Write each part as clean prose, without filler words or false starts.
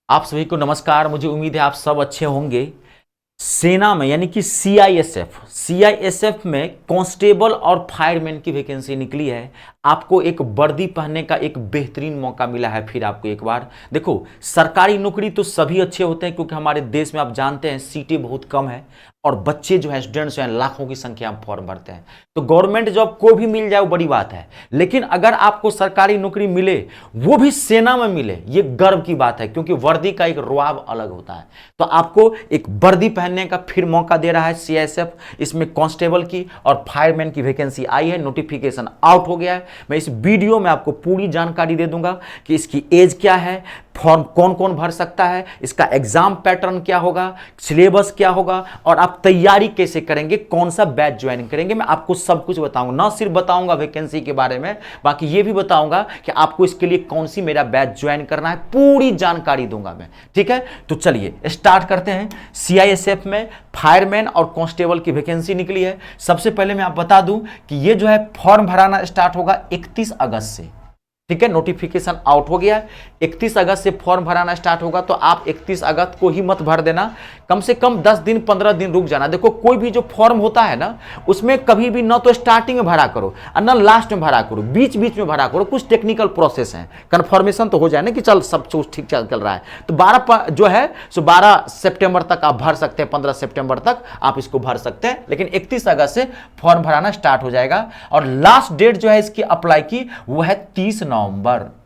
आप सभी को नमस्कार। मुझे उम्मीद है आप सब अच्छे होंगे। सेना में यानी कि सीआईएसएफ में कांस्टेबल और फायरमैन की वैकेंसी निकली है। आपको एक वर्दी पहनने का एक बेहतरीन मौका मिला है। फिर आपको एक बार देखो, सरकारी नौकरी तो सभी अच्छे होते हैं क्योंकि हमारे देश में आप जानते हैं सीटें बहुत कम है और बच्चे जो हैं स्टूडेंट्स जो हैं लाखों की संख्या में फॉर्म भरते हैं। तो गवर्नमेंट जॉब को भी मिल जाए वो बड़ी बात है, लेकिन अगर आपको सरकारी नौकरी मिले वो भी सेना में मिले, ये गर्व की बात है क्योंकि वर्दी का एक रुआब अलग होता है। तो आपको एक वर्दी पहनने का फिर मौका दे रहा है सीआईएसएफ। इसमें कांस्टेबल की और फायरमैन की वैकेंसी आई है, नोटिफिकेशन आउट हो गया है। मैं इस वीडियो में आपको पूरी जानकारी दे दूंगा कि इसकी एज क्या है, फॉर्म कौन कौन भर सकता है, इसका एग्जाम पैटर्न क्या होगा, सिलेबस क्या होगा और आप तैयारी कैसे करेंगे, कौन सा बैच ज्वाइन करेंगे। मैं आपको सब कुछ बताऊंगा, ना सिर्फ बताऊंगा वैकेंसी के बारे में, बाकी ये भी बताऊंगा कि आपको इसके लिए कौन सी मेरा बैच ज्वाइन करना है, पूरी जानकारी दूंगा मैं। ठीक है, तो चलिए स्टार्ट करते हैं। सीआईएसएफ में फायरमैन और कांस्टेबल की वैकेंसी निकली है। सबसे पहले मैं आप बता दूं कि ये जो है फॉर्म भराना स्टार्ट होगा 31 अगस्त से। ठीक है, नोटिफिकेशन आउट हो गया। 31 अगस्त से फॉर्म भराना स्टार्ट होगा, तो आप 31 अगस्त को ही मत भर देना, कम से कम 10 दिन 15 दिन रुक जाना। देखो, कोई भी जो फॉर्म होता है ना, उसमें कभी भी ना तो स्टार्टिंग में भरा करो और ना लास्ट में भरा करो, बीच बीच में भरा करो। कुछ टेक्निकल प्रोसेस है, कन्फर्मेशन तो हो जाए ना कि चल सब कुछ ठीक चल रहा है। तो 12 सितंबर तक आप भर सकते हैं, 15 सितंबर तक आप इसको भर सकते हैं, लेकिन 31 अगस्त से फॉर्म भराना स्टार्ट हो जाएगा। और लास्ट डेट जो है इसकी अप्लाई की वो है 30 नवंबर,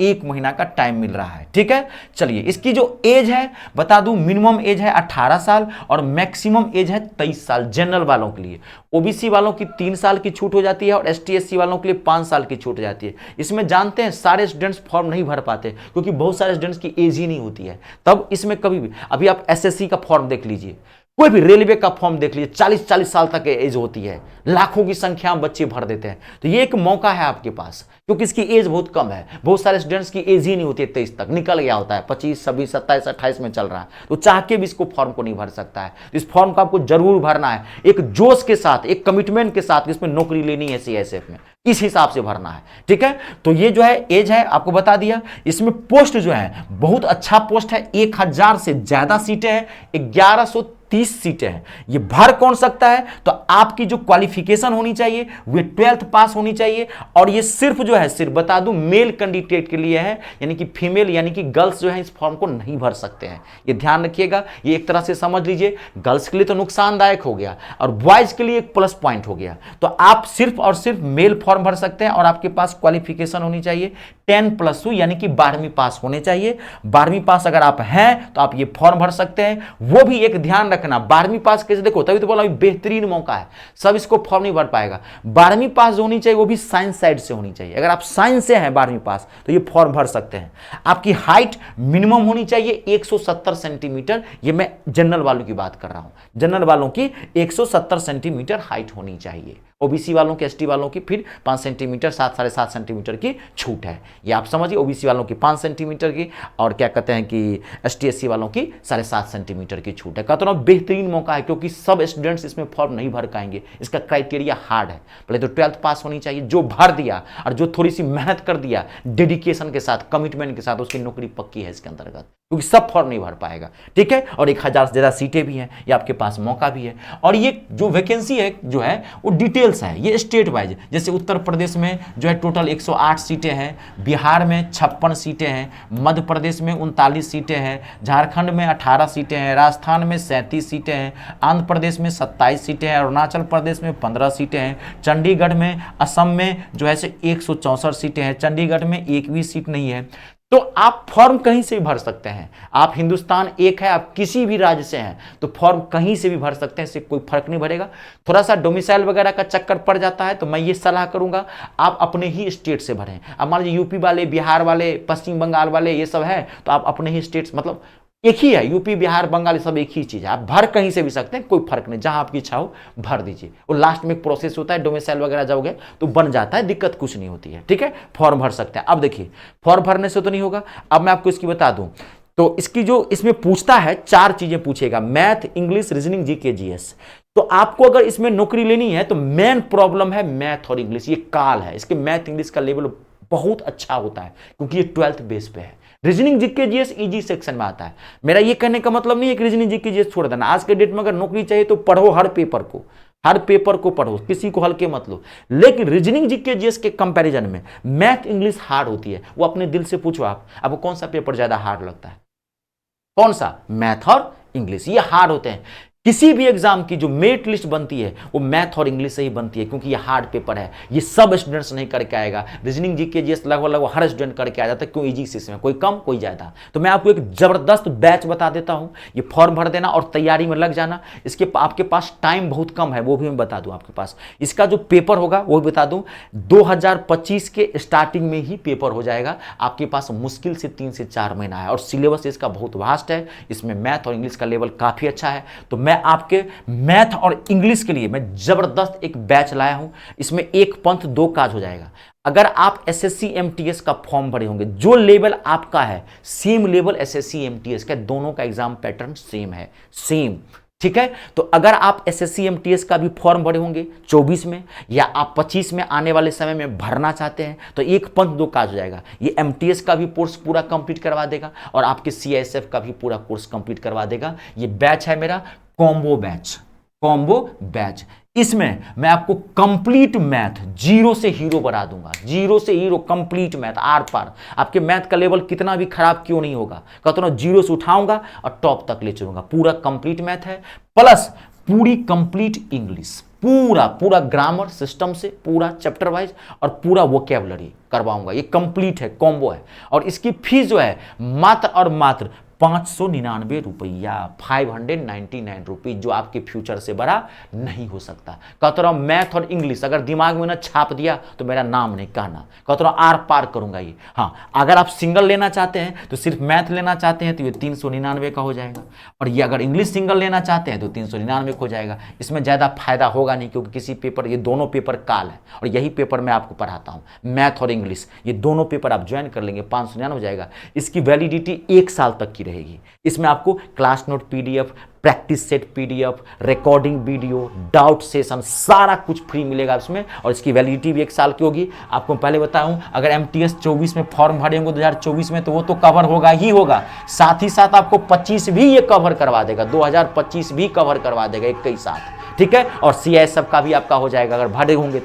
एक महीना का टाइम मिल रहा है। ठीक है, चलिए इसकी जो एज है बता दूं, मिनिमम एज है 18 साल और मैक्सिमम एज है 23 साल जनरल वालों के लिए। ओबीसी वालों की 3 साल की छूट हो जाती है और एसटी एससी वालों के लिए 5 साल की छूट हो जाती है। इसमें जानते हैं सारे स्टूडेंट्स फॉर्म नहीं भर पाते क्योंकि बहुत सारे स्टूडेंट्स की एज ही नहीं होती है। तब इसमें कभी भी, अभी आप एसएससी का फॉर्म देख लीजिए, कोई भी रेलवे का फॉर्म देख लीजिए, 40 साल तक एज होती है, लाखों की संख्या में बच्चे भर देते हैं। तो ये एक मौका है आपके पास क्योंकि इसकी एज बहुत कम है। बहुत सारे स्टूडेंट्स की एज ही नहीं होती है, 23 तक निकल गया होता है, 25 26 27 28 में चल रहा है, तो चाह के भी इसको फॉर्म को नहीं भर सकता है। तो इस फॉर्म को आपको जरूर भरना है, एक जोश के साथ, एक कमिटमेंट के साथ, इसमें नौकरी लेनी है सीआईएसएफ में, इस हिसाब से भरना है। ठीक है, तो ये जो है एज है आपको बता दिया। इसमें पोस्ट जो है बहुत अच्छा पोस्ट है, 1000 से ज्यादा सीटें हैं, 1130 सीटें हैं। ये भर कौन सकता है, तो आपकी जो क्वालिफिकेशन होनी चाहिए वो 12th पास होनी चाहिए। और ये सिर्फ जो है, सिर्फ बता दूं, मेल कैंडिडेट के लिए है, यानी कि फीमेल यानी कि गर्ल्स जो है इस फॉर्म को नहीं भर सकते हैं। ये ध्यान रखिएगा, ये एक तरह से समझ लीजिए गर्ल्स के लिए तो नुकसानदायक हो गया और बॉयज के लिए एक प्लस पॉइंट हो गया। तो आप सिर्फ और सिर्फ मेल फॉर्म भर सकते हैं और आपके पास क्वालिफिकेशन होनी चाहिए 10+2 यानी कि 12वीं पास होने चाहिए। 12वीं पास अगर आप हैं तो आप ये फॉर्म भर सकते हैं। वो भी एक ध्यान रखना, 12वीं पास कैसे, देखो तभी तो बोला बेहतरीन मौका है, सब इसको फॉर्म नहीं भर पाएगा। 12वीं पास जो होनी चाहिए वो भी साइंस साइड से होनी चाहिए। अगर आप साइंस से हैं 12वीं पास तो ये फॉर्म भर सकते हैं। आपकी हाइट मिनिमम होनी चाहिए 170 सेंटीमीटर, ये मैं जनरल वालों की बात कर रहा हूं, जनरल वालों की 170 सेंटीमीटर हाइट होनी चाहिए। ओबीसी वालों की, एसटी वालों की फिर 5 सेंटीमीटर 7.5 सेंटीमीटर की छूट है, ये आप समझिए। ओबीसी वालों की 5 सेंटीमीटर की और क्या कहते हैं कि एसटी एससी वालों की 7.5 सेंटीमीटर की छूट है। कहता हूं बेहतरीन मौका है क्योंकि सब स्टूडेंट्स इसमें फॉर्म नहीं भर पाएंगे, इसका क्राइटेरिया हार्ड है। पहले तो 12th पास होनी चाहिए, जो भर दिया और जो थोड़ी सी मेहनत कर दिया डेडिकेशन के साथ, कमिटमेंट के साथ, उसकी नौकरी पक्की है इसके अंतर्गत, क्योंकि सब फॉर्म नहीं भर पाएगा। ठीक है, और 1000 से ज्यादा सीटें भी हैं, ये आपके पास मौका भी है। और ये जो वैकेंसी है जो है वो डिटेल्स है, ये स्टेट वाइज, जैसे उत्तर प्रदेश में जो है टोटल 108 सीटें हैं, बिहार में 56 सीटें हैं, मध्य प्रदेश में 39 सीटें हैं, झारखंड में 18 सीटें हैं, राजस्थान में 37 सीटें हैं, आंध्र प्रदेश में 27 सीटें हैं, अरुणाचल प्रदेश में 15 सीटें हैं, चंडीगढ़ में, असम में जो है 164 सीटें हैं, चंडीगढ़ में एक भी सीट नहीं है। तो आप फॉर्म कहीं से भी भर सकते हैं। आप हिंदुस्तान एक है, आप किसी भी राज्य से हैं तो फॉर्म कहीं से भी भर सकते हैं, इससे कोई फर्क नहीं पड़ेगा। थोड़ा सा डोमिसाइल वगैरह का चक्कर पड़ जाता है तो मैं ये सलाह करूंगा आप अपने ही स्टेट से भरें। अब मान लीजिए यूपी वाले, बिहार वाले, पश्चिम बंगाल वाले ये सब है तो आप अपने ही स्टेट, मतलब एक ही है, यूपी बिहार बंगाल सब एक ही चीज है, आप भर कहीं से भी सकते हैं, कोई फर्क नहीं, जहां आपकी इच्छा हो भर दीजिए। और लास्ट में एक प्रोसेस होता है, डोमिसाइल वगैरह जाओगे तो बन जाता है, दिक्कत कुछ नहीं होती है। ठीक है, फॉर्म भर सकते हैं। अब देखिए फॉर्म भरने से तो नहीं होगा, अब मैं आपको इसकी बता दूं तो इसकी जो इसमें पूछता है 4 चीजें पूछेगा, math, English, reasoning, GK, GS. तो आपको अगर इसमें नौकरी लेनी है तो मेन प्रॉब्लम है मैथ और इंग्लिश, ये काल है, इसके मैथ इंग्लिश का लेवल बहुत अच्छा होता है क्योंकि ये 12th बेस पे है। Reasoning GK GS easy section में आता है। मेरा ये कहने का मतलब नहीं है कि रीजनिंग जीके जीएस छोड़ देना। आज के डेट में अगर नौकरी चाहिए तो पढ़ो, हर पेपर को पढ़ो, किसी को हल्के मत लो। लेकिन रीजनिंग जीके जीएस के कंपैरिजन में मैथ इंग्लिश हार्ड होती है। वो अपने दिल से पूछो, आपको कौन सा पेपर ज्यादा हार्ड लगता है? कौन सा? मैथ और इंग्लिश, ये हार्ड होते हैं। किसी भी एग्जाम की जो मेरिट लिस्ट बनती है वो मैथ और इंग्लिश से ही बनती है, क्योंकि ये हार्ड पेपर है। ये सब स्टूडेंट्स नहीं करके आएगा। रीजनिंग जीके जीएस लगभग हर स्टूडेंट करके आ जाता है। क्यों? इजी सिस्टम है, कोई कम कोई ज्यादा। तो मैं आपको एक जबरदस्त बैच बता देता हूं, ये फॉर्म भर देना और तैयारी में लग जाना। इसके आपके पास टाइम बहुत कम है, वो भी मैं बता दूं आपके पास। इसका जो पेपर होगा वो भी बता दूं, 2025 के स्टार्टिंग में ही पेपर हो जाएगा। आपके पास मुश्किल से 3 से 4 महीना है और सिलेबस इसका बहुत वास्ट है। इसमें मैथ और इंग्लिश का लेवल काफी अच्छा है। तो मैं आपके मैथ और इंग्लिश के लिए मैं जबरदस्त एक बैच लाया हूं। इसमें एक पंथ दो काज हो जाएगा। अगर आप एसएससी एमटीएस का फॉर्म भरे होंगे, जो लेवल आपका है सेम लेवल एसएससी एमटीएस का, दोनों का एग्जाम पैटर्न सेम है, सेम। ठीक है, तो अगर आप एसएससी एमटीएस का भी फॉर्म भरे होंगे 24 में या आप 25 में आने वाले समय में भरना चाहते हैं, तो एक पंथ दो काज हो जाएगा। ये एमटीएस का भी कोर्स पूरा कंप्लीट करवा देगा और आपके सीआईएसएफ का भी पूरा कोर्स कंप्लीट करवा देगा। ये बैच है मेरा कॉम्बो बैच। इसमें मैं आपको कंप्लीट मैथ जीरो से हीरो बना दूंगा, जीरो से हीरो, कंप्लीट मैथ आर पार। आपके मैथ का लेवल कितना भी खराब क्यों नहीं होगा, कहता हूं जीरो से उठाऊंगा और टॉप तक ले चलूंगा। पूरा कंप्लीट मैथ है, प्लस पूरी कंप्लीट इंग्लिश, पूरा ग्रामर सिस्टम से, पूरा चैप्टर वाइज और पूरा वोकैबुलरी करवाऊंगा। ये कंप्लीट है, कॉम्बो है। और इसकी फीस जो है मात्र और मात्र 599 रुपया, 599 रुपीज, जो आपके फ्यूचर से बड़ा नहीं हो सकता। कहता रहा मैथ और इंग्लिश अगर दिमाग में ना छाप दिया तो मेरा नाम नहीं कहना। कहता रहा आर पार करूंगा ये। हाँ, अगर आप सिंगल लेना चाहते हैं तो सिर्फ मैथ लेना चाहते हैं तो ये 399 का हो जाएगा, और ये अगर इंग्लिश सिंगल लेना चाहते हैं तो 399 का हो जाएगा। इसमें ज़्यादा फायदा होगा नहीं, क्योंकि किसी पेपर, ये दोनों पेपर काल है और यही पेपर मैं आपको पढ़ाता हूँ, मैथ और इंग्लिश। ये दोनों पेपर आप ज्वाइन कर लेंगे, 599 हो जाएगा। इसकी वैलिडिटी 1 साल तक की रहेगी। इसमें आपको class note PDF, practice set PDF, recording video, doubt session, सारा कुछ फ्री मिलेगा इसमें। और इसकी वैलिडिटी भी 1 साल की होगी। आपको पहले बताऊं, अगर एमटीएस 24 में फॉर्म भरे होंगे 2024 में, तो वो तो कवर होगा ही होगा, साथ ही साथ आपको 25 भी ये कवर करवा देगा, 2025 भी कवर करवा देगा एक ही साथ। ठीक है, और सीआईएसएफ का भी आपका हो जाएगा अगर भरे होंगे,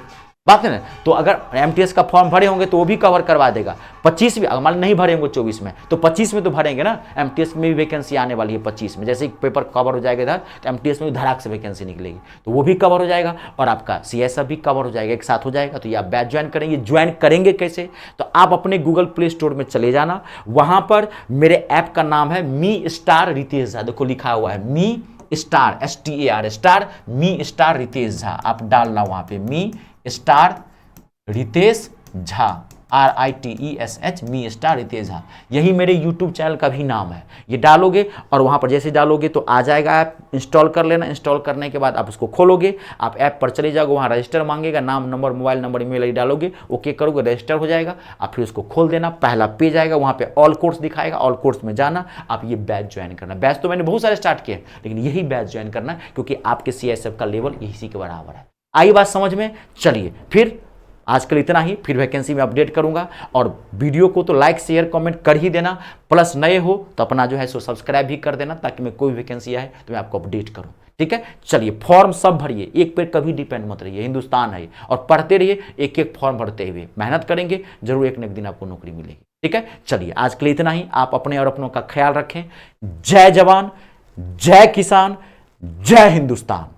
बात है ना। तो अगर एमटीएस का फॉर्म भरे होंगे तो वो भी कवर करवा देगा। 25 भी, अगर मान नहीं भरे होंगे 24 में, तो 25 में तो भरेंगे ना। एमटीएस में भी वैकेंसी आने वाली है 25 में। जैसे ही पेपर कवर हो जाएगा इधर, तो एमटीएस में भी धड़ाक से वैकेंसी निकलेगी, तो वो भी कवर हो जाएगा और आपका सीएसएफ भी कवर हो जाएगा, एक साथ हो जाएगा। तो ये आप बैच ज्वाइन करेंगे। ज्वाइन करेंगे कैसे? तो आप अपने गूगल प्ले स्टोर में चले जाना, वहां पर मेरे ऐप का नाम है मी स्टार रितेश झा। देखो लिखा हुआ है मी स्टार, STAR स्टार, मी स्टार रितेश झा। आप डालना वहां पे मी स्टार रितेश झा, RITESH, मी स्टार रितेश झा। यही मेरे YouTube चैनल का भी नाम है। ये डालोगे और वहां पर जैसे डालोगे तो आ जाएगा ऐप, इंस्टॉल कर लेना। इंस्टॉल करने के बाद आप उसको खोलोगे, आप ऐप पर चले जाओगे, वहां रजिस्टर मांगेगा, नाम, number, mobile number, email ID डालोगे, ओके करोगे, रजिस्टर हो जाएगा। आप फिर उसको खोल देना, पहला पेज आएगा, वहां पे ऑल कोर्स दिखाएगा, ऑल कोर्स में जाना, आप ये बैच ज्वाइन करना। बैच तो मैंने बहुत सारे स्टार्ट किए, लेकिन यही बैच ज्वाइन करना, क्योंकि आपके CISF का लेवल इसी के बराबर है। आई बात समझ में? चलिए फिर आजकल इतना ही, फिर वैकेंसी में अपडेट करूंगा। और वीडियो को तो लाइक शेयर कमेंट कर ही देना, प्लस नए हो तो अपना जो है सो सब्सक्राइब भी कर देना, ताकि मैं कोई वैकेंसी आए तो मैं आपको अपडेट करूं। ठीक है, चलिए फॉर्म सब भरिए, एक पे कभी डिपेंड मत रहिए, हिंदुस्तान है, और पढ़ते रहिए, एक एक फॉर्म भरते हुए मेहनत करेंगे, जरूर एक न एक दिन आपको नौकरी मिलेगी। ठीक है, चलिए आज के लिए इतना ही। आप अपने और अपनों का ख्याल रखें। जय जवान, जय किसान, जय हिंदुस्तान।